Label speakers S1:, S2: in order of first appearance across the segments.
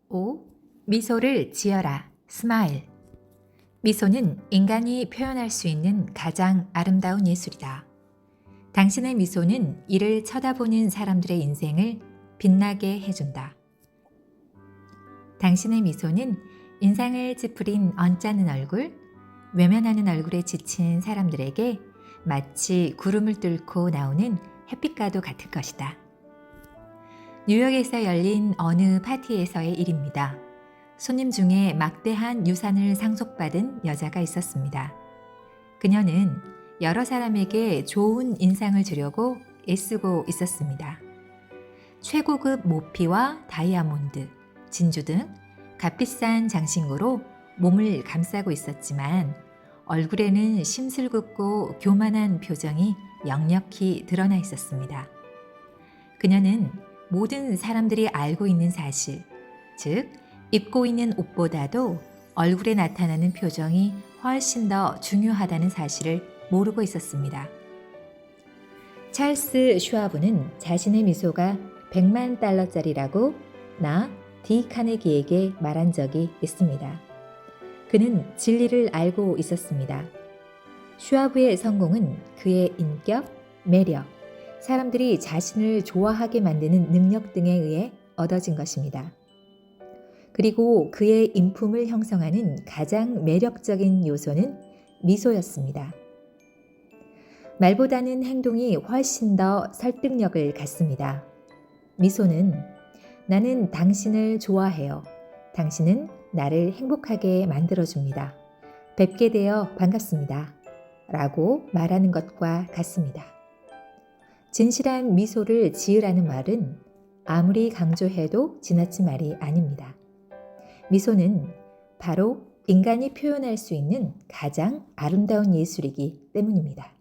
S1: 5. 미소를 지어라. 스마일. 미소는 인간이 표현할 수 있는 가장 아름다운 예술이다. 당신의 미소는 이를 쳐다보는 사람들의 인생을 빛나게 해준다. 당신의 미소는 인상을 찌푸린 언짢은 얼굴, 외면하는 얼굴에 지친 사람들에게 마치 구름을 뚫고 나오는 햇빛과도 같을 것이다. 뉴욕에서 열린 어느 파티에서의 일입니다. 손님 중에 막대한 유산을 상속받은 여자가 있었습니다. 그녀는 여러 사람에게 좋은 인상을 주려고 애쓰고 있었습니다. 최고급 모피와 다이아몬드, 진주 등 값비싼 장식으로 몸을 감싸고 있었지만 얼굴에는 심술궂고 교만한 표정이 역력히 드러나 있었습니다. 그녀는 모든 사람들이 알고 있는 사실, 즉 입고 있는 옷보다도 얼굴에 나타나는 표정이 훨씬 더 중요하다는 사실을 모르고 있었습니다. 찰스 슈와브는 자신의 미소가 100만 달러짜리라고 디 카네기에게 말한 적이 있습니다. 그는 진리를 알고 있었습니다. 슈와브의 성공은 그의 인격, 매력, 사람들이 자신을 좋아하게 만드는 능력 등에 의해 얻어진 것입니다. 그리고 그의 인품을 형성하는 가장 매력적인 요소는 미소였습니다. 말보다는 행동이 훨씬 더 설득력을 갖습니다. 미소는 나는 당신을 좋아해요. 당신은 나를 행복하게 만들어줍니다. 뵙게 되어 반갑습니다. 라고 말하는 것과 같습니다. 진실한 미소를 지으라는 말은 아무리 강조해도 지나친 말이 아닙니다. 미소는 바로 인간이 표현할 수 있는 가장 아름다운 예술이기 때문입니다.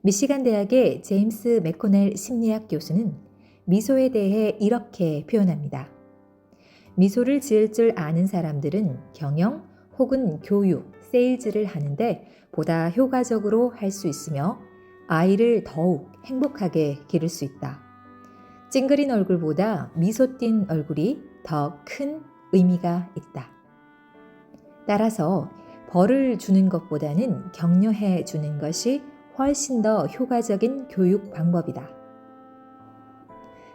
S1: 미시간 대학의 제임스 맥코넬 심리학 교수는 미소에 대해 이렇게 표현합니다. 미소를 지을 줄 아는 사람들은 경영 혹은 교육, 세일즈를 하는데 보다 효과적으로 할 수 있으며 아이를 더욱 행복하게 기를 수 있다. 찡그린 얼굴보다 미소 띤 얼굴이 더 큰 의미가 있다. 따라서 벌을 주는 것보다는 격려해 주는 것이 훨씬 더 효과적인 교육 방법이다.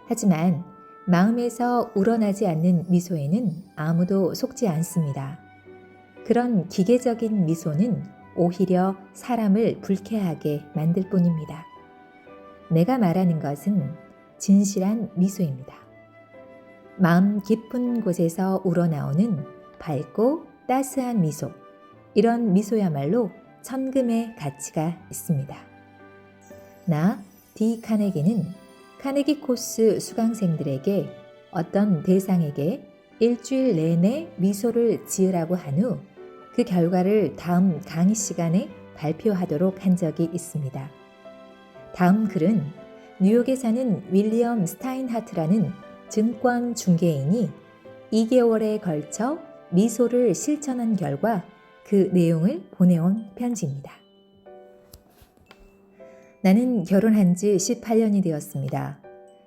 S1: 하지만 마음에서 우러나지 않는 미소에는 아무도 속지 않습니다. 그런 기계적인 미소는 오히려 사람을 불쾌하게 만들 뿐입니다. 내가 말하는 것은 진실한 미소입니다. 마음 깊은 곳에서 우러나오는 밝고 따스한 미소, 이런 미소야말로 천금의 가치가 있습니다. 디 카네기는 카네기 코스 수강생들에게 어떤 대상에게 일주일 내내 미소를 지으라고 한 후 그 결과를 다음 강의 시간에 발표하도록 한 적이 있습니다. 다음 글은 뉴욕에 사는 윌리엄 스타인하트라는 증권 중개인이 2개월에 걸쳐 미소를 실천한 결과 그 내용을 보내온 편지입니다. 나는 결혼한 지 18년이 되었습니다.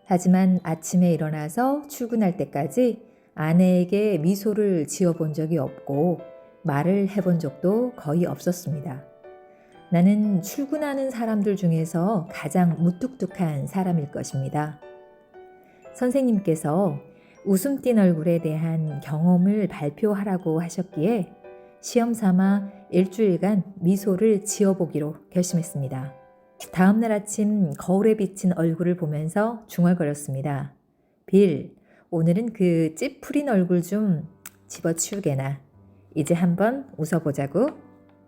S1: 하지만 아침에 일어나서 출근할 때까지 아내에게 미소를 지어본 적이 없고 말을 해본 적도 거의 없었습니다. 나는 출근하는 사람들 중에서 가장 무뚝뚝한 사람일 것입니다. 선생님께서 웃음 띤 얼굴에 대한 경험을 발표하라고 하셨기에 시험 삼아 일주일간 미소를 지어보기로 결심했습니다. 다음날 아침 거울에 비친 얼굴을 보면서 중얼거렸습니다. 빌, 오늘은 그 찌푸린 얼굴 좀 집어치우게나. 이제 한번 웃어보자고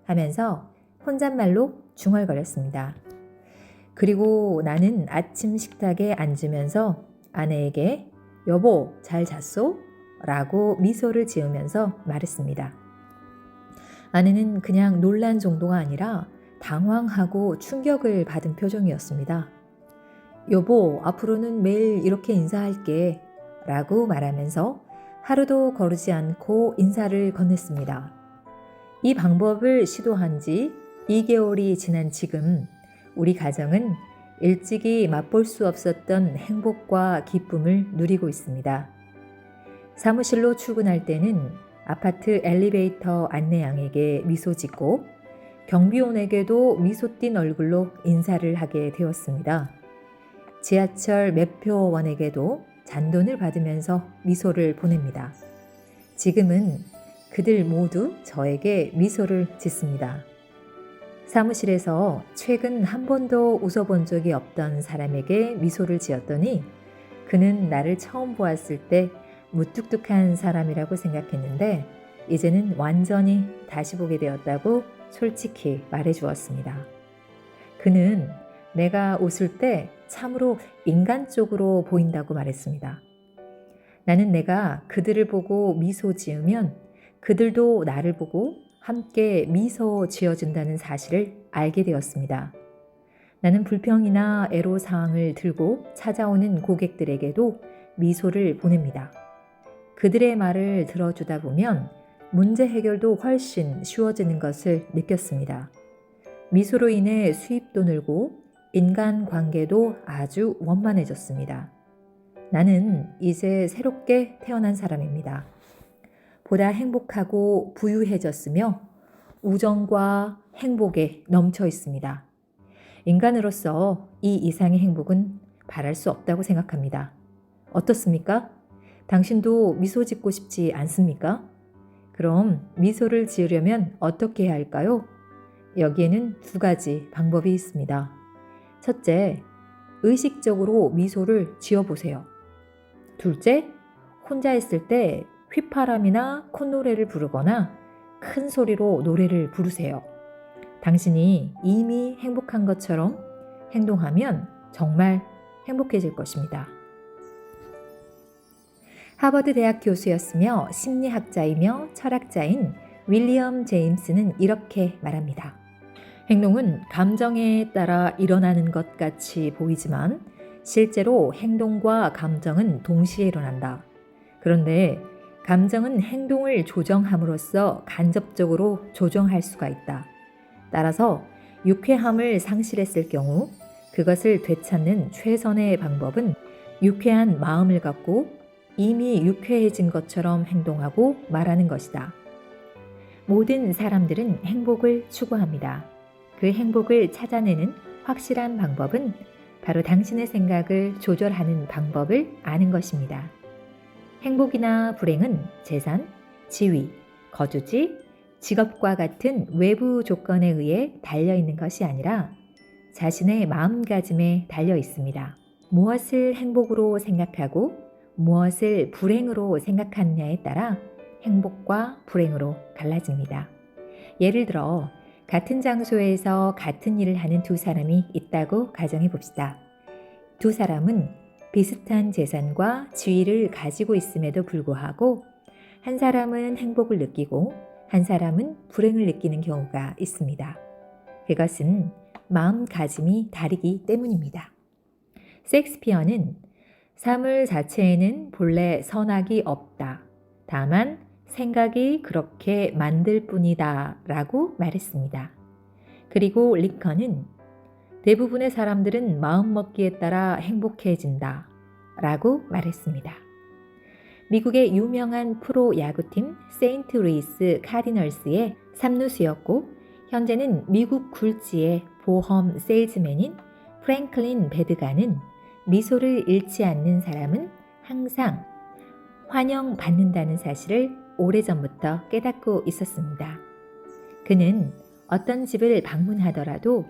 S1: 하면서 혼잣말로 중얼거렸습니다. 그리고 나는 아침 식탁에 앉으면서 아내에게 여보, 잘 잤소? 라고 미소를 지으면서 말했습니다. 아내는 그냥 놀란 정도가 아니라 당황하고 충격을 받은 표정이었습니다. 여보, 앞으로는 매일 이렇게 인사할게 라고 말하면서 하루도 거르지 않고 인사를 건넸습니다. 이 방법을 시도한 지 2개월이 지난 지금 우리 가정은 일찍이 맛볼 수 없었던 행복과 기쁨을 누리고 있습니다. 사무실로 출근할 때는 아파트 엘리베이터 안내양에게 미소 짓고 경비원에게도 미소 띤 얼굴로 인사를 하게 되었습니다. 지하철 매표원에게도 잔돈을 받으면서 미소를 보냅니다. 지금은 그들 모두 저에게 미소를 짓습니다. 사무실에서 최근 한 번도 웃어본 적이 없던 사람에게 미소를 지었더니 그는 나를 처음 보았을 때 무뚝뚝한 사람이라고 생각했는데 이제는 완전히 다시 보게 되었다고 솔직히 말해 주었습니다. 그는 내가 웃을 때 참으로 인간적으로 보인다고 말했습니다. 나는 내가 그들을 보고 미소 지으면 그들도 나를 보고 함께 미소 지어준다는 사실을 알게 되었습니다. 나는 불평이나 애로사항을 들고 찾아오는 고객들에게도 미소를 보냅니다. 그들의 말을 들어주다 보면 문제 해결도 훨씬 쉬워지는 것을 느꼈습니다. 미소로 인해 수입도 늘고 인간관계도 아주 원만해졌습니다. 나는 이제 새롭게 태어난 사람입니다. 보다 행복하고 부유해졌으며 우정과 행복에 넘쳐 있습니다. 인간으로서 이 이상의 행복은 바랄 수 없다고 생각합니다. 어떻습니까? 당신도 미소 짓고 싶지 않습니까? 그럼 미소를 지으려면 어떻게 해야 할까요? 여기에는 두 가지 방법이 있습니다. 첫째, 의식적으로 미소를 지어보세요. 둘째, 혼자 있을 때 휘파람이나 콧노래를 부르거나 큰 소리로 노래를 부르세요. 당신이 이미 행복한 것처럼 행동하면 정말 행복해질 것입니다. 하버드 대학 교수였으며 심리학자이며 철학자인 윌리엄 제임스는 이렇게 말합니다. 행동은 감정에 따라 일어나는 것 같이 보이지만 실제로 행동과 감정은 동시에 일어난다. 그런데 감정은 행동을 조정함으로써 간접적으로 조정할 수가 있다. 따라서 유쾌함을 상실했을 경우 그것을 되찾는 최선의 방법은 유쾌한 마음을 갖고 이미 유쾌해진 것처럼 행동하고 말하는 것이다. 모든 사람들은 행복을 추구합니다. 그 행복을 찾아내는 확실한 방법은 바로 당신의 생각을 조절하는 방법을 아는 것입니다. 행복이나 불행은 재산, 지위, 거주지, 직업과 같은 외부 조건에 의해 달려있는 것이 아니라 자신의 마음가짐에 달려 있습니다. 무엇을 행복으로 생각하고 무엇을 불행으로 생각하느냐에 따라 행복과 불행으로 갈라집니다. 예를 들어 같은 장소에서 같은 일을 하는 두 사람이 있다고 가정해 봅시다. 두 사람은 비슷한 재산과 지위를 가지고 있음에도 불구하고 한 사람은 행복을 느끼고 한 사람은 불행을 느끼는 경우가 있습니다. 그것은 마음가짐이 다르기 때문입니다. 셰익스피어는 사물 자체에는 본래 선악이 없다. 다만 생각이 그렇게 만들 뿐이다 라고 말했습니다. 그리고 링컨은 대부분의 사람들은 마음먹기에 따라 행복해진다 라고 말했습니다. 미국의 유명한 프로 야구팀 세인트루이스 카디널스의 삼루수였고 현재는 미국 굴지의 보험 세일즈맨인 프랭클린 베드가는 미소를 잃지 않는 사람은 항상 환영받는다는 사실을 오래전부터 깨닫고 있었습니다. 그는 어떤 집을 방문하더라도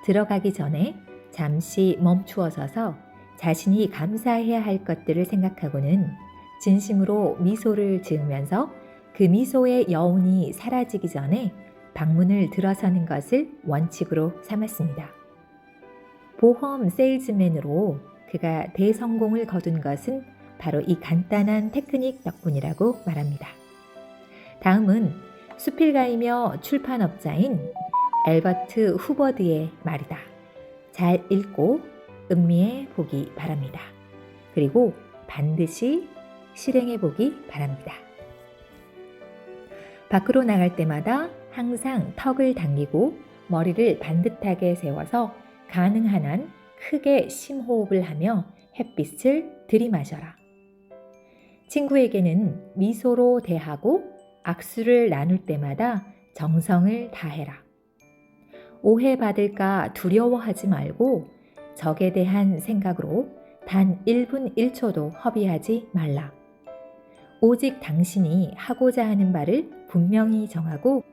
S1: 들어가기 전에 잠시 멈추어 서서 자신이 감사해야 할 것들을 생각하고는 진심으로 미소를 지으면서 그 미소의 여운이 사라지기 전에 방문을 들어서는 것을 원칙으로 삼았습니다. 보험 세일즈맨으로 그가 대성공을 거둔 것은 바로 이 간단한 테크닉 덕분이라고 말합니다. 다음은 수필가이며 출판업자인 엘버트 후버드의 말이다. 잘 읽고 음미해 보기 바랍니다. 그리고 반드시 실행해 보기 바랍니다. 밖으로 나갈 때마다 항상 턱을 당기고 머리를 반듯하게 세워서 가능한 한 크게 심호흡을 하며 햇빛을 들이마셔라. 친구에게는 미소로 대하고 악수를 나눌 때마다 정성을 다해라. 오해받을까 두려워하지 말고 적에 대한 생각으로 단 1분 1초도 허비하지 말라. 오직 당신이 하고자 하는 바를 분명히 정하고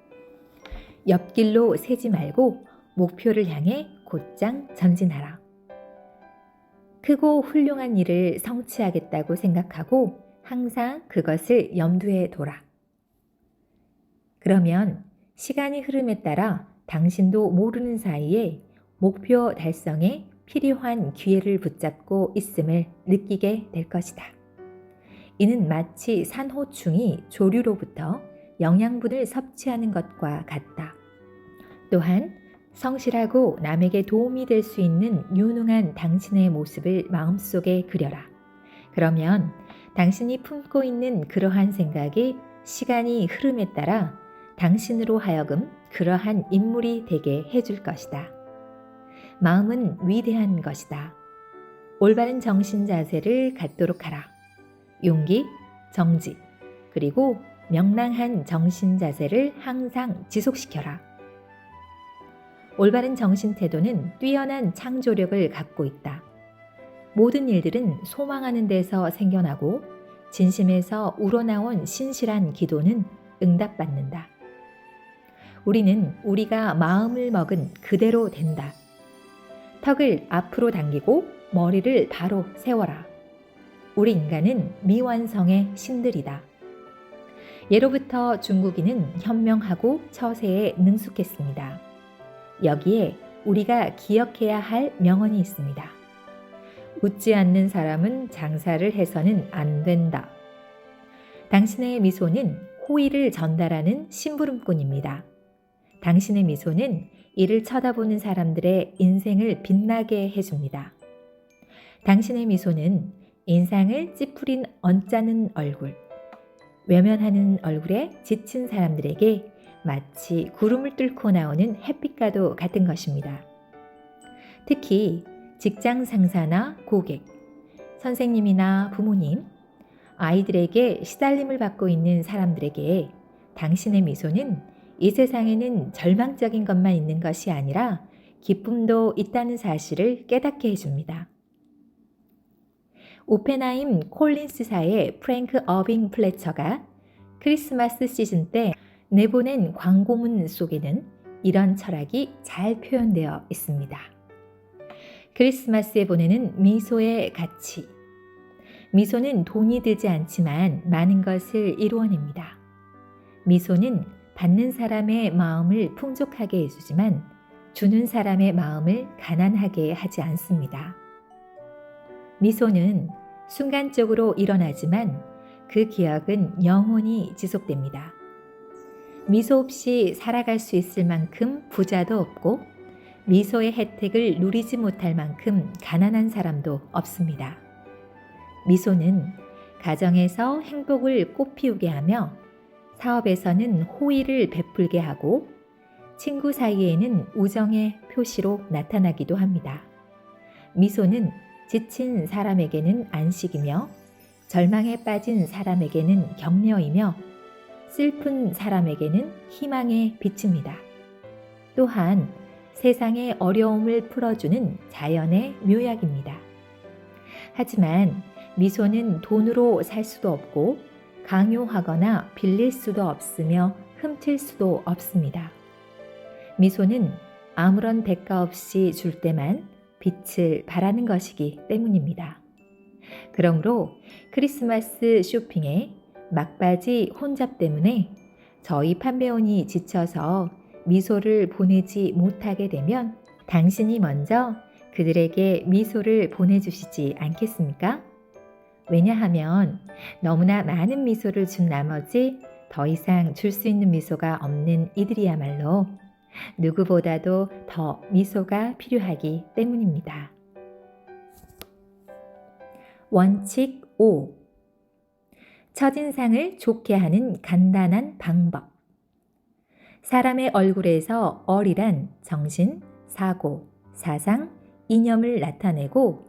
S1: 옆길로 새지 말고 목표를 향해 곧장 전진하라. 크고 훌륭한 일을 성취하겠다고 생각하고 항상 그것을 염두에 둬라. 그러면 시간이 흐름에 따라 당신도 모르는 사이에 목표 달성에 필요한 기회를 붙잡고 있음을 느끼게 될 것이다. 이는 마치 산호충이 조류로부터 영양분을 섭취하는 것과 같다. 또한 성실하고 남에게 도움이 될 수 있는 유능한 당신의 모습을 마음속에 그려라. 그러면 당신이 품고 있는 그러한 생각이 시간이 흐름에 따라 당신으로 하여금 그러한 인물이 되게 해줄 것이다. 마음은 위대한 것이다. 올바른 정신 자세를 갖도록 하라. 용기, 정직, 그리고 명랑한 정신 자세를 항상 지속시켜라. 올바른 정신 태도는 뛰어난 창조력을 갖고 있다. 모든 일들은 소망하는 데서 생겨나고 진심에서 우러나온 신실한 기도는 응답받는다. 우리는 우리가 마음을 먹은 그대로 된다. 턱을 앞으로 당기고 머리를 바로 세워라. 우리 인간은 미완성의 신들이다. 예로부터 중국인은 현명하고 처세에 능숙했습니다. 여기에 우리가 기억해야 할 명언이 있습니다. 웃지 않는 사람은 장사를 해서는 안 된다. 당신의 미소는 호의를 전달하는 심부름꾼입니다. 당신의 미소는 이를 쳐다보는 사람들의 인생을 빛나게 해줍니다. 당신의 미소는 인상을 찌푸린 언짢은 얼굴, 외면하는 얼굴에 지친 사람들에게 마치 구름을 뚫고 나오는 햇빛과도 같은 것입니다. 특히 직장 상사나 고객, 선생님이나 부모님, 아이들에게 시달림을 받고 있는 사람들에게 당신의 미소는 이 세상에는 절망적인 것만 있는 것이 아니라 기쁨도 있다는 사실을 깨닫게 해줍니다. 오펜하임 콜린스사의 프랭크 어빙 플래처가 크리스마스 시즌 때 내보낸 광고문 속에는 이런 철학이 잘 표현되어 있습니다. 크리스마스에 보내는 미소의 가치. 미소는 돈이 들지 않지만 많은 것을 이루어냅니다. 미소는 받는 사람의 마음을 풍족하게 해주지만 주는 사람의 마음을 가난하게 하지 않습니다. 미소는 순간적으로 일어나지만 그 기억은 영원히 지속됩니다. 미소 없이 살아갈 수 있을 만큼 부자도 없고 미소의 혜택을 누리지 못할 만큼 가난한 사람도 없습니다. 미소는 가정에서 행복을 꽃피우게 하며 사업에서는 호의를 베풀게 하고 친구 사이에는 우정의 표시로 나타나기도 합니다. 미소는 지친 사람에게는 안식이며 절망에 빠진 사람에게는 격려이며 슬픈 사람에게는 희망의 빛입니다. 또한 세상의 어려움을 풀어주는 자연의 묘약입니다. 하지만 미소는 돈으로 살 수도 없고 강요하거나 빌릴 수도 없으며 훔칠 수도 없습니다. 미소는 아무런 대가 없이 줄 때만 빛을 발하는 것이기 때문입니다. 그러므로 크리스마스 쇼핑에 막바지 혼잡 때문에 저희 판매원이 지쳐서 미소를 보내지 못하게 되면 당신이 먼저 그들에게 미소를 보내주시지 않겠습니까? 왜냐하면 너무나 많은 미소를 준 나머지 더 이상 줄 수 있는 미소가 없는 이들이야말로 누구보다도 더 미소가 필요하기 때문입니다. 원칙 5. 첫인상을 좋게 하는 간단한 방법. 사람의 얼굴에서 어리란 정신, 사고, 사상, 이념을 나타내고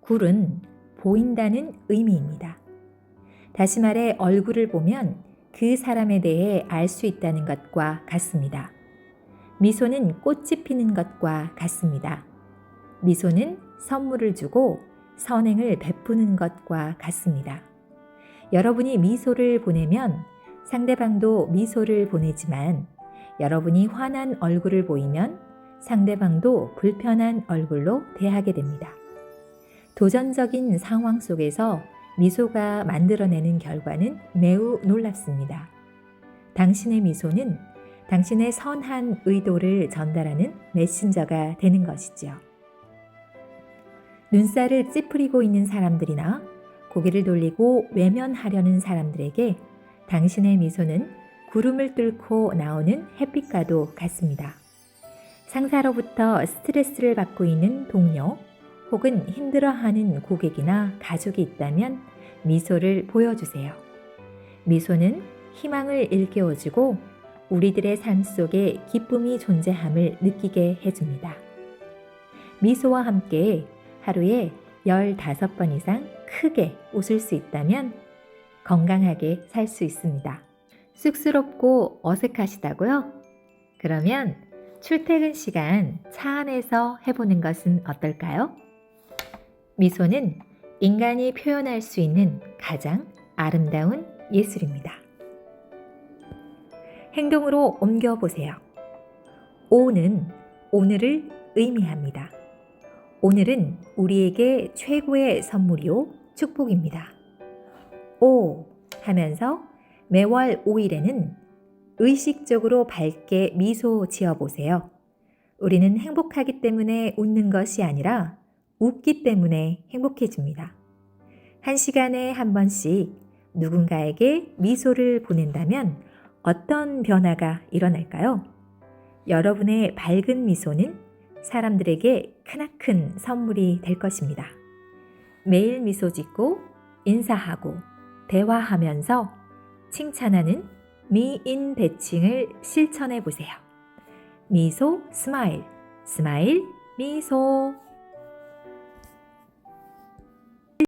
S1: 굴은 보인다는 의미입니다. 다시 말해 얼굴을 보면 그 사람에 대해 알 수 있다는 것과 같습니다. 미소는 꽃이 피는 것과 같습니다. 미소는 선물을 주고 선행을 베푸는 것과 같습니다. 여러분이 미소를 보내면 상대방도 미소를 보내지만 여러분이 화난 얼굴을 보이면 상대방도 불편한 얼굴로 대하게 됩니다. 도전적인 상황 속에서 미소가 만들어내는 결과는 매우 놀랍습니다. 당신의 미소는 당신의 선한 의도를 전달하는 메신저가 되는 것이죠. 눈살을 찌푸리고 있는 사람들이나 고개를 돌리고 외면하려는 사람들에게 당신의 미소는 구름을 뚫고 나오는 햇빛과도 같습니다. 상사로부터 스트레스를 받고 있는 동료 혹은 힘들어하는 고객이나 가족이 있다면 미소를 보여주세요. 미소는 희망을 일깨워주고 우리들의 삶 속에 기쁨이 존재함을 느끼게 해줍니다. 미소와 함께 하루에 15번 이상 크게 웃을 수 있다면 건강하게 살 수 있습니다. 쑥스럽고 어색하시다고요? 그러면 출퇴근 시간 차 안에서 해보는 것은 어떨까요? 미소는 인간이 표현할 수 있는 가장 아름다운 예술입니다. 행동으로 옮겨보세요. 오는 오늘을 의미합니다. 오늘은 우리에게 최고의 선물이요 축복입니다. 오 하면서 매월 5일에는 의식적으로 밝게 미소 지어보세요. 우리는 행복하기 때문에 웃는 것이 아니라 웃기 때문에 행복해집니다. 1시간에 한 번씩 누군가에게 미소를 보낸다면 어떤 변화가 일어날까요? 여러분의 밝은 미소는 사람들에게 크나큰 선물이 될 것입니다. 매일 미소 짓고 인사하고 대화하면서 칭찬하는 미인 대칭을 실천해 보세요. 미소 스마일, 스마일 미소.